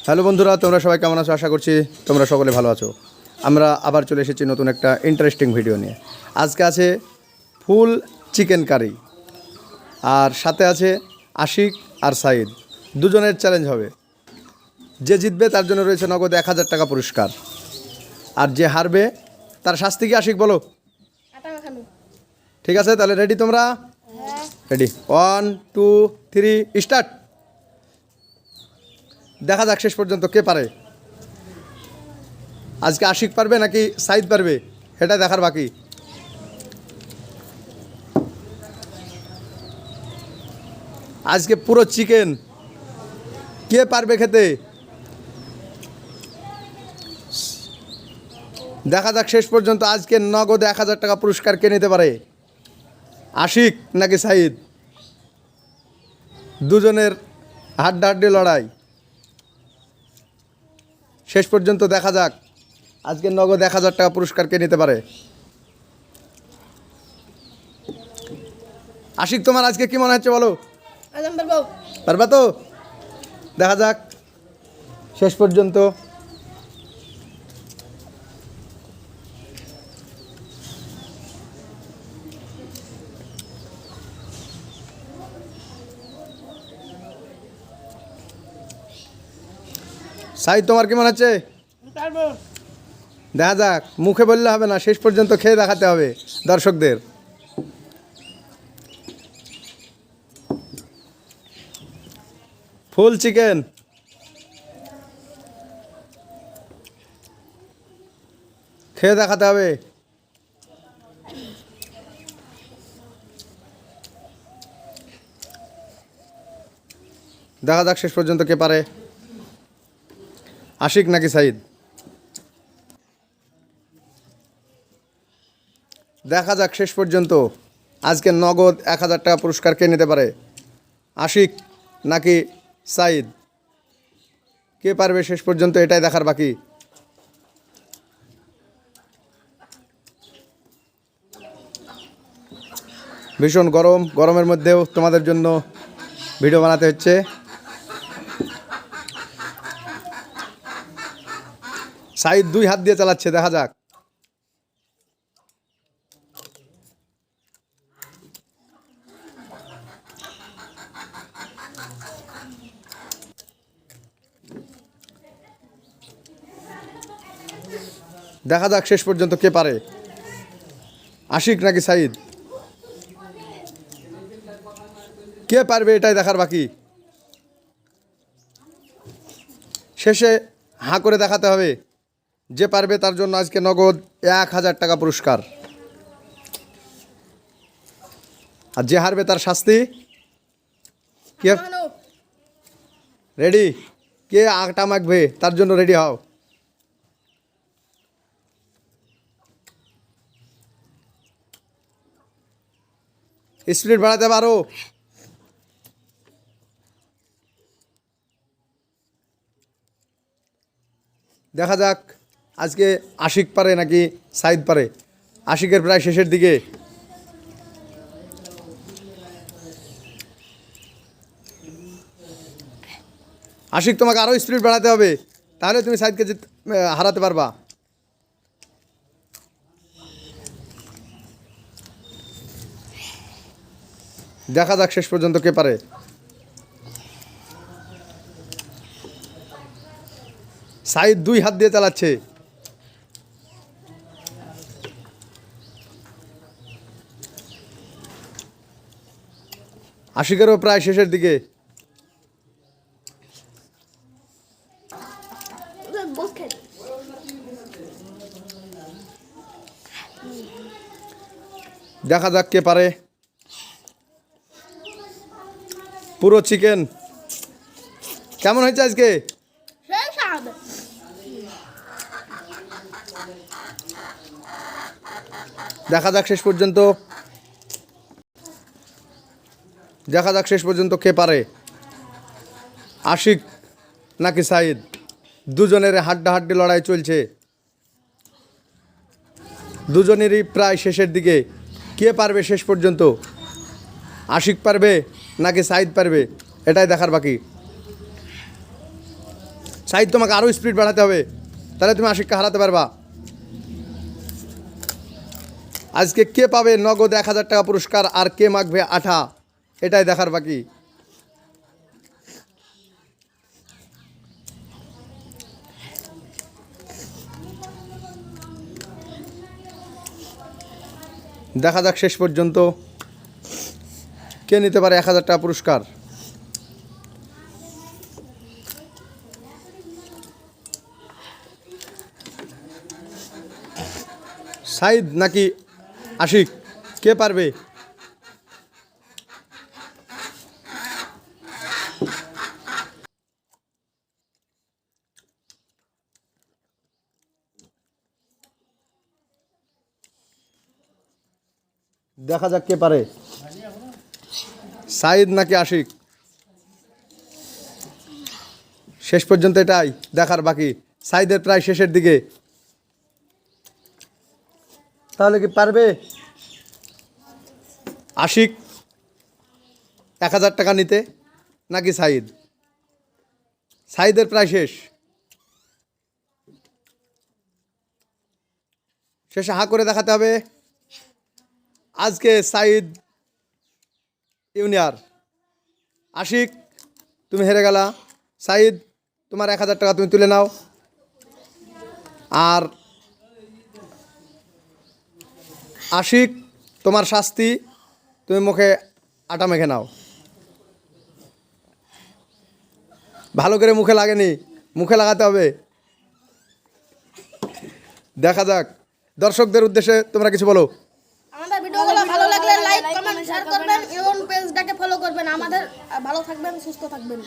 Hello বন্ধুরা, তোমরা সবাই কেমন আছো? আশা করছি তোমরা সকলে ভালো আছো। আমরা আবার চলে এসেছি নতুন একটা ইন্টারেস্টিং ভিডিও নিয়ে। আজকে আছে ফুল চিকেন কারি, আর সাথে আছে আশিক আর সাইদ। দুজনের চ্যালেঞ্জ হবে। যে জিতবে তার জন্য রয়েছে নগদ 1000 টাকা পুরস্কার, আর যে হারবে তার শাস্তি কি আশিক বলো? ঠিক আছে, তাহলে রেডি তোমরা? Ready, 1 2 3 start. দেখা যাক শেষ পর্যন্ত কে পারে। আজকে আশিক পারবে নাকি সাইদ পারবে, এটা দেখার বাকি। আজকে পুরো চিকেন, কে পারবে খেতে দেখা যাক শেষ পর্যন্ত। আজকে নগদ 1000 টাকা পুরস্কার কে নিতে পারে, আশিক নাকি সাইদ? দুজনের হাড্ডাহাড্ডি লড়াই শেষ পর্যন্ত। দেখা যাক আজকে নগদ 1000 টাকা পুরস্কার কে নিতে পারে। আশিক, তোমার আজকে কি মনে হচ্ছে বলো? পারবা তো? দেখা যাক শেষ পর্যন্ত। সাইদ, তোমার কি মনে হচ্ছে? দেখা যাক, মুখে বললে হবে না, শেষ পর্যন্ত খেয়ে দেখাতে হবে দর্শকদের। ফুল চিকেন খেয়ে দেখাতে হবে। দেখা যাক শেষ পর্যন্ত কে পারে, আশিক নাকি সাইদ? দেখা যাক শেষ পর্যন্ত আজকে নগদ 1000 টাকা পুরস্কার কে নিতে পারে, আশিক নাকি সাইদ? কে পারবে শেষ পর্যন্ত, এটাই দেখার বাকি। ভীষণ গরম, গরমের মধ্যেও তোমাদের জন্য ভিডিও বানাতে হচ্ছে। সাইদ 2 হাত দিয়ে চালাচ্ছে, দেখা যাক। দেখা যাক শেষ পর্যন্ত কে পারে, আশিক নাকি সাইদ? কে পারবে এটাই দেখার বাকি। শেষে হাঁ করে দেখাতে হবে। যে পারবে তার জন্য আজকে নগদ 1000 টাকা পুরস্কার, আর যে হারবে তার শাস্তি। কে রেডি? কে আটা মাখবে তার জন্য রেডি হও। স্পিড বাড়াতে পারো? দেখা যাক আজকে আশিক পারে নাকি সাইদ পারে। আশিকের প্রায় শেষের দিকে। আশিক, তোমাকে আরও স্পিড বাড়াতে হবে, তাহলে তুমি সাইদকে হারাতে পারবা। দেখা যাক শেষ পর্যন্ত কে পারে। সাইদ 2 হাত দিয়ে চালাচ্ছে। আশিকেরও প্রায় শেষের দিকে। দেখা যাক কে পারে। পুরো চিকেন কেমন হয়েছে আজকে? দেখা যাক শেষ পর্যন্ত। দেখা যাক শেষ পর্যন্ত কে পারে, আশিক নাকি সাইদ? দুজনের হাড্ডাহাড্ডি লড়াই চলছে, দুজনেরই প্রায় শেষের দিকে। কে পারবে শেষ পর্যন্ত, আশিক পারবে নাকি সাইদ পারবে, এটাই দেখার বাকি। সাইদ তোমাকে আরও স্পিড বাড়াতে হবে, তাহলে তুমি আশিককে হারাতে পারবা। আজকে কে পাবে নগদ 1000 টাকা পুরস্কার আর কে মাখবে আঠা, এটাই দেখার বাকি। দেখা যাক শেষ পর্যন্ত কে নিতে পারে 1000 টাকা পুরস্কার। সাইদ নাকি আশিক, কে পারবে? দেখা যাক কে পারে, সাইদ নাকি আশিক। শেষ পর্যন্ত এটাই দেখার বাকি। সাইদের প্রায় শেষের দিকে, তাহলে কি পারবে আশিক 1000 টাকা নিতে নাকি সাইদ? সাইদের প্রায় শেষ, শেষে হাঁ করে দেখাতে হবে। আজকে সাইদ ইউনিয়ার। আশিক তুমি হেরে গেলা। সাইদ তোমার 1000 টাকা তুমি তুলে নাও, আর আশিক তোমার শাস্তি, তুমি মুখে আটা মেখে নাও। ভালো করে মুখে লাগেনি, মুখে লাগাতে হবে। দেখা যাক, দর্শকদের উদ্দেশ্যে তোমরা কিছু বলো। আমাদের ভিডিওগুলো ভালো লাগলে লাইক কমেন্ট শেয়ার করবেন এবং পেজটাকে ফলো করবেন। আমাদের ভালো থাকবেন, সুস্থ থাকবেন।